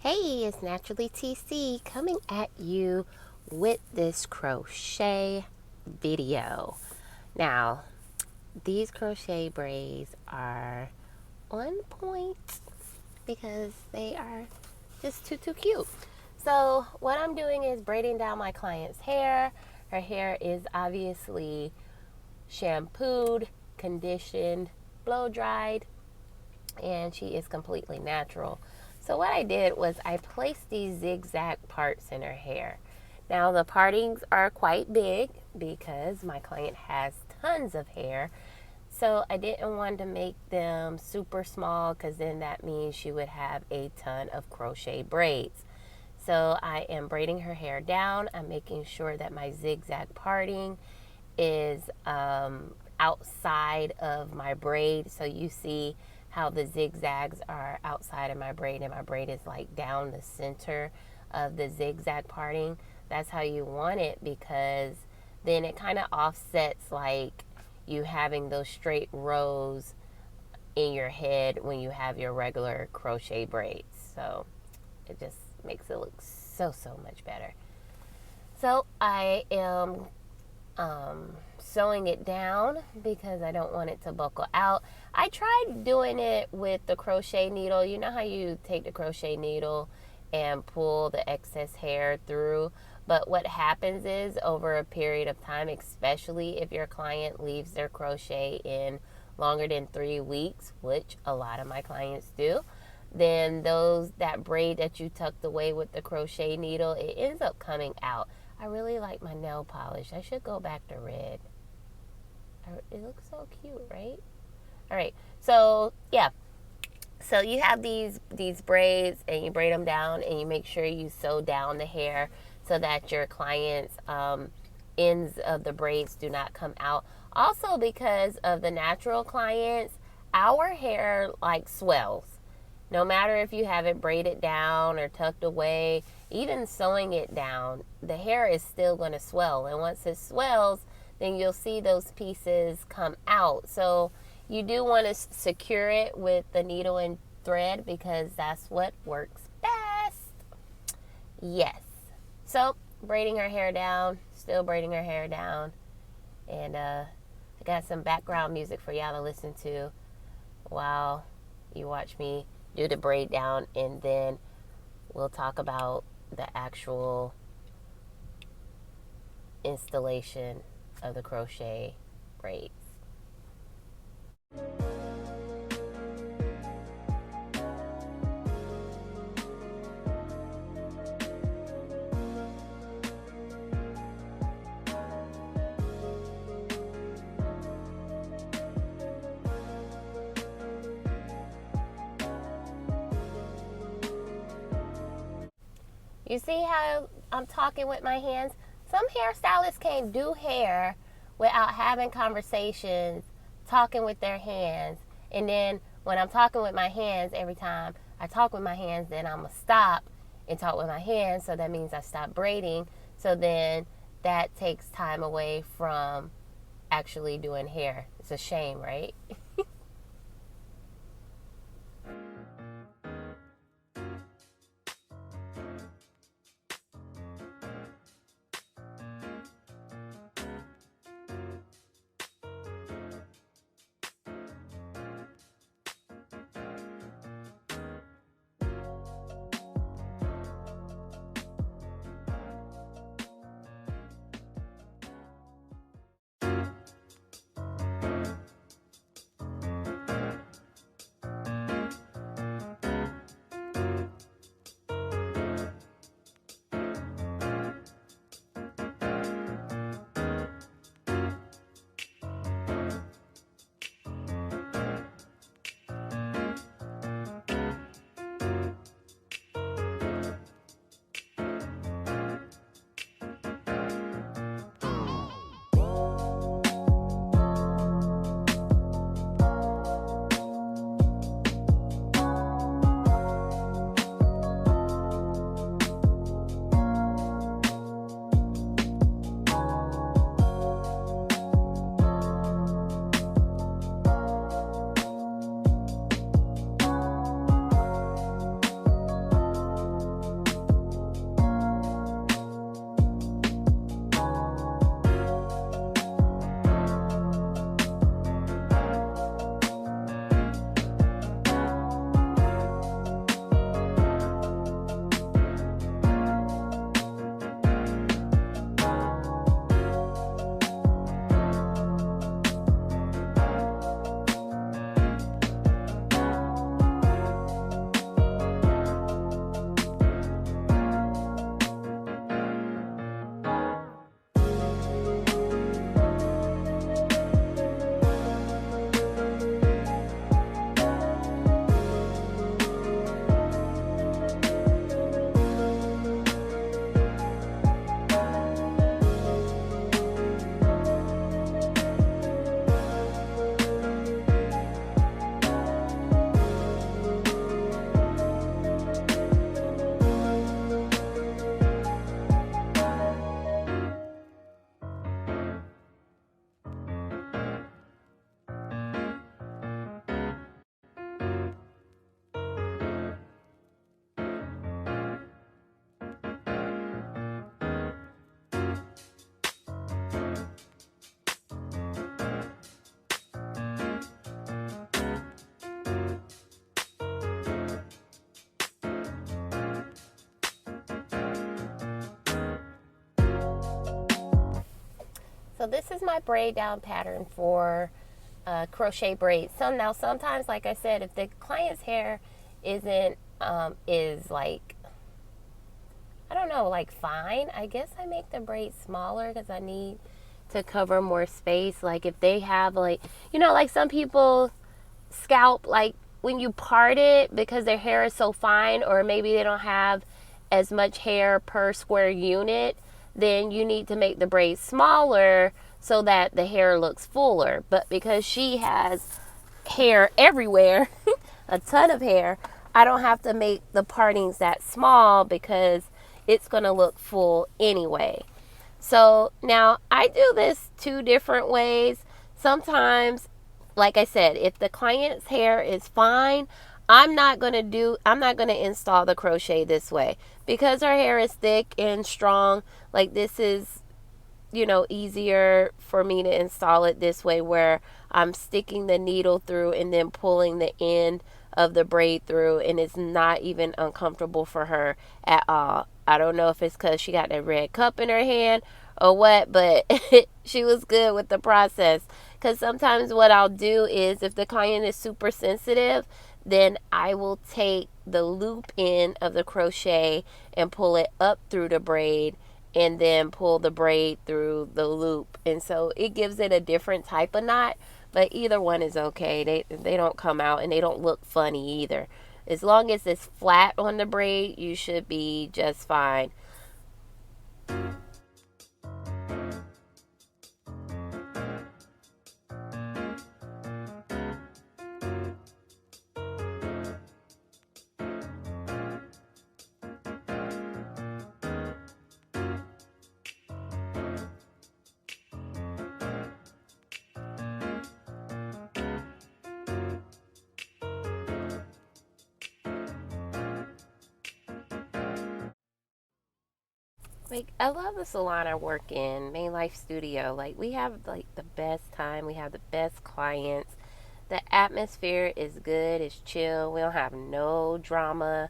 Hey, it's Naturally TC coming at you with this crochet video. Now, these crochet braids are on point because they are just too cute. So what I'm doing is braiding down my client's hair. Her hair is obviously shampooed, conditioned, blow dried, and she is completely natural. So what I did was I placed these zigzag parts in her hair. Now the partings are quite big because my client has tons of hair. So I didn't want to make them super small because then that means she would have a ton of crochet braids. So I am braiding her hair down. I'm making sure that my zigzag parting is outside of my braid. So you see how the zigzags are outside of my braid and my braid is like down the center of the zigzag parting. That's how you want it, because then it kind of offsets like you having those straight rows in your head when you have your regular crochet braids. So it just makes it look so much better. So I am sewing it down because I don't want it to buckle out. I tried doing it with the crochet needle. You know how you take the crochet needle and pull the excess hair through, but what happens is over a period of time, especially if your client leaves their crochet in longer than 3 weeks, which a lot of my clients do, then that braid that you tucked away with the crochet needle, it ends up coming out. I really like my nail polish. I should go back to red. It looks so cute, right? All right. So, yeah. So you have these braids and you braid them down and you make sure you sew down the hair so that your client's ends of the braids do not come out. Also, because of the natural clients, our hair like swells. No matter if you have it braided down or tucked away, even sewing it down, the hair is still going to swell. And once it swells, then you'll see those pieces come out. So you do want to secure it with the needle and thread because that's what works best. Yes. So braiding her hair down, still braiding her hair down. And I got some background music for y'all to listen to while you watch me do the braid down, and then we'll talk about the actual installation of the crochet braids. You see how I'm talking with my hands? Some hairstylists can't do hair without having conversations, talking with their hands. And then when I'm talking with my hands, every time I talk with my hands, then I'm going to stop and talk with my hands. So that means I stop braiding. So then that takes time away from actually doing hair. It's a shame, right? So this is my braid down pattern for crochet braids. So now sometimes, like I said, if the client's hair isn't is like, I don't know, like fine, I guess I make the braid smaller because I need to cover more space. Like if they have like, you know, like some people scalp, like when you part it because their hair is so fine, or maybe they don't have as much hair per square unit, then you need to make the braid smaller so that the hair looks fuller. But because she has hair everywhere, a ton of hair, I don't have to make the partings that small because it's going to look full anyway. So now I do this two different ways. Sometimes, like I said, if the client's hair is fine, I'm not going to install the crochet this way because her hair is thick and strong. Like this is, you know, easier for me to install it this way where I'm sticking the needle through and then pulling the end of the braid through, and it's not even uncomfortable for her at all. I don't know if it's because she got that red cup in her hand or what, but she was good with the process. Because sometimes what I'll do is if the client is super sensitive, then I will take the loop end of the crochet and pull it up through the braid and then pull the braid through the loop. And so it gives it a different type of knot, but either one is okay. They don't come out and they don't look funny either. As long as it's flat on the braid, you should be just fine. Like, I love the salon I work in, Main Life Studio. Like, we have like the best time. We have the best clients. The atmosphere is good. It's chill. We don't have no drama.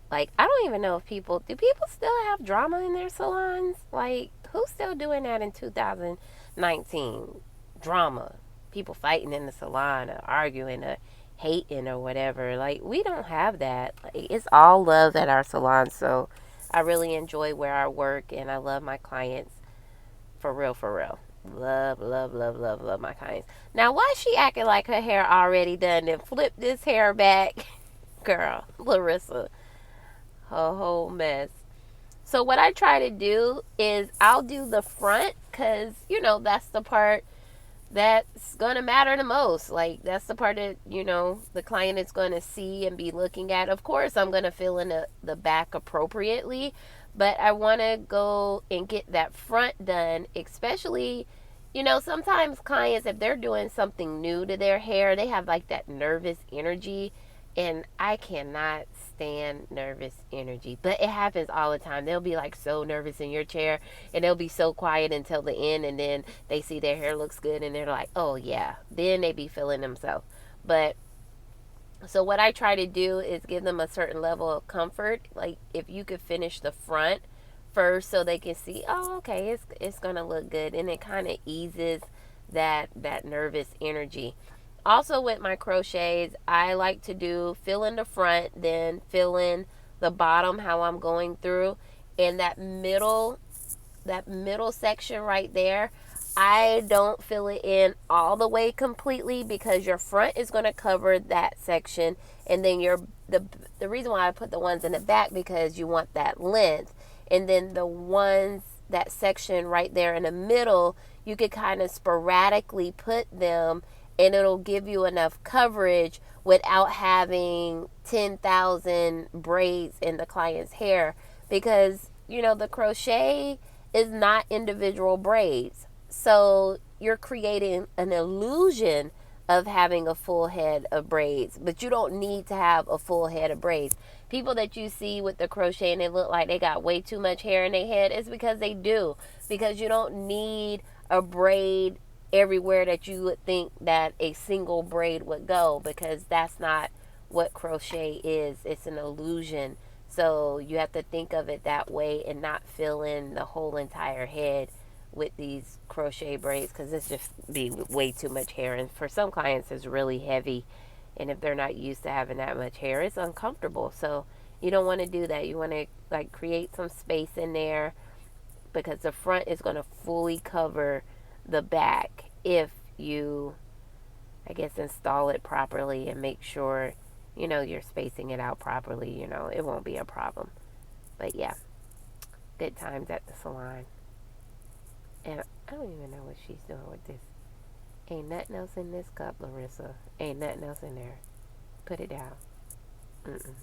Like, I don't even know if do people still have drama in their salons? Like, who's still doing that in 2019? Drama. People fighting in the salon or arguing or hating or whatever. Like, we don't have that. Like, it's all love at our salon. So I really enjoy where I work and I love my clients for real, for real. Love, love, love, love, love my clients. Now, why is she acting like her hair already done and flip this hair back? Girl, Larissa, a whole mess. So what I try to do is I'll do the front because, you know, that's the part that's going to matter the most. Like, that's the part that, you know, the client is going to see and be looking at. Of course, I'm going to fill in the back appropriately, but I want to go and get that front done, especially, you know, sometimes clients, if they're doing something new to their hair, they have like that nervous energy, and I cannot stand nervous energy, but it happens all the time. They'll be like so nervous in your chair and they'll be so quiet until the end, and then they see their hair looks good and they're like, oh yeah, then they be feeling themselves. But so what I try to do is give them a certain level of comfort. Like if you could finish the front first so they can see, oh okay, it's gonna look good, and it kind of eases that nervous energy. Also with my crochets, I like to fill in the front, then fill in the bottom how I'm going through. And that middle section right there, I don't fill it in all the way completely because your front is going to cover that section, and then the reason why I put the ones in the back because you want that length, and then that section right there in the middle, you could kind of sporadically put them and it'll give you enough coverage without having 10,000 braids in the client's hair, because, you know, the crochet is not individual braids. So you're creating an illusion of having a full head of braids, but you don't need to have a full head of braids. People that you see with the crochet and they look like they got way too much hair in their head, is because they do, because you don't need a braid everywhere that you would think that a single braid would go, because that's not what crochet is. It's an illusion. So you have to think of it that way and not fill in the whole entire head with these crochet braids because it's just be way too much hair. And for some clients, it's really heavy. And if they're not used to having that much hair, it's uncomfortable. So you don't want to do that. You want to like create some space in there because the front is going to fully cover the back if you, I guess, install it properly and make sure, you know, you're spacing it out properly. You know, it won't be a problem. But yeah, good times at the salon. And I don't even know what she's doing with this. Ain't nothing else in this cup, Larissa. Ain't nothing else in there. Put it down. Mm-mm.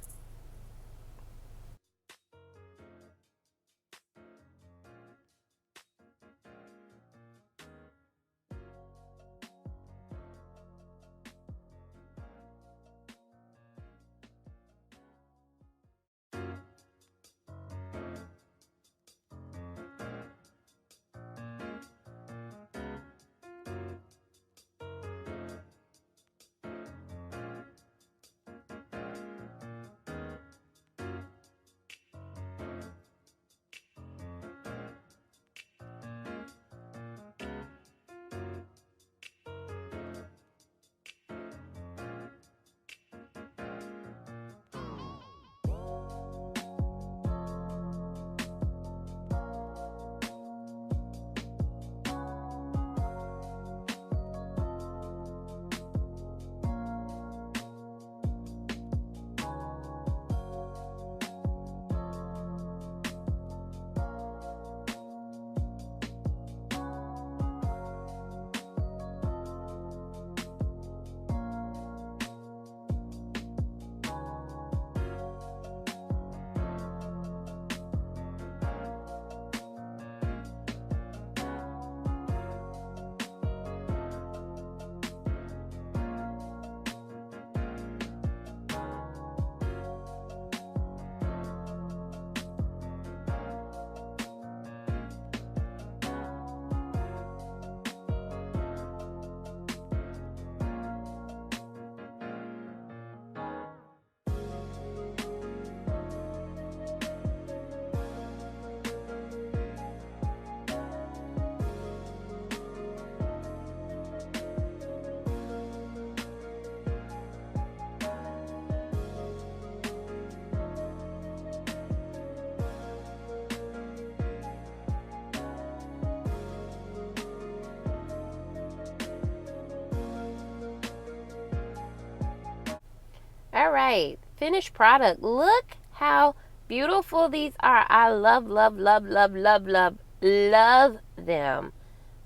All right, finished product. Look how beautiful these are. I love, love, love, love, love, love, love them.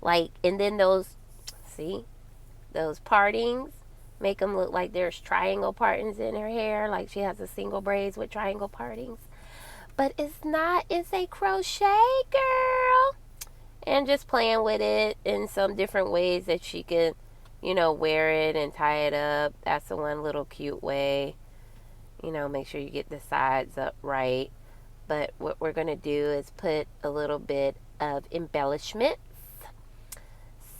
Like, and then those, see, those partings make them look like there's triangle partings in her hair. Like she has a single braids with triangle partings. But it's not, it's a crochet, girl. And just playing with it in some different ways that she can, you know, wear it and tie it up. That's the one little cute way. You know, make sure you get the sides up right. But what we're going to do is put a little bit of embellishments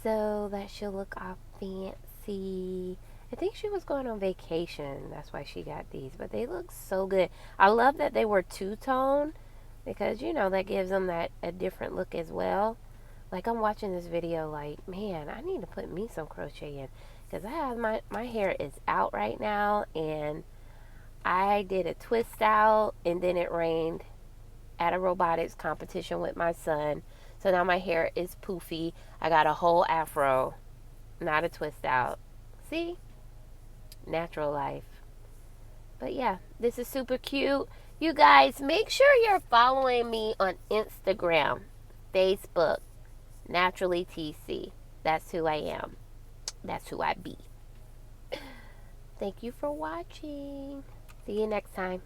so that she'll look all fancy. I think she was going on vacation. That's why she got these. But they look so good. I love that they were two-tone because, you know, that gives them that a different look as well. Like I'm watching this video like, man, I need to put me some crochet in because I have my hair is out right now and I did a twist out and then it rained at a robotics competition with my son. So now my hair is poofy. I got a whole afro, not a twist out. See? Natural life. But yeah, this is super cute. You guys, make sure you're following me on Instagram, Facebook, Naturally TC. That's who I am. That's who I be. Thank you for watching. See you next time.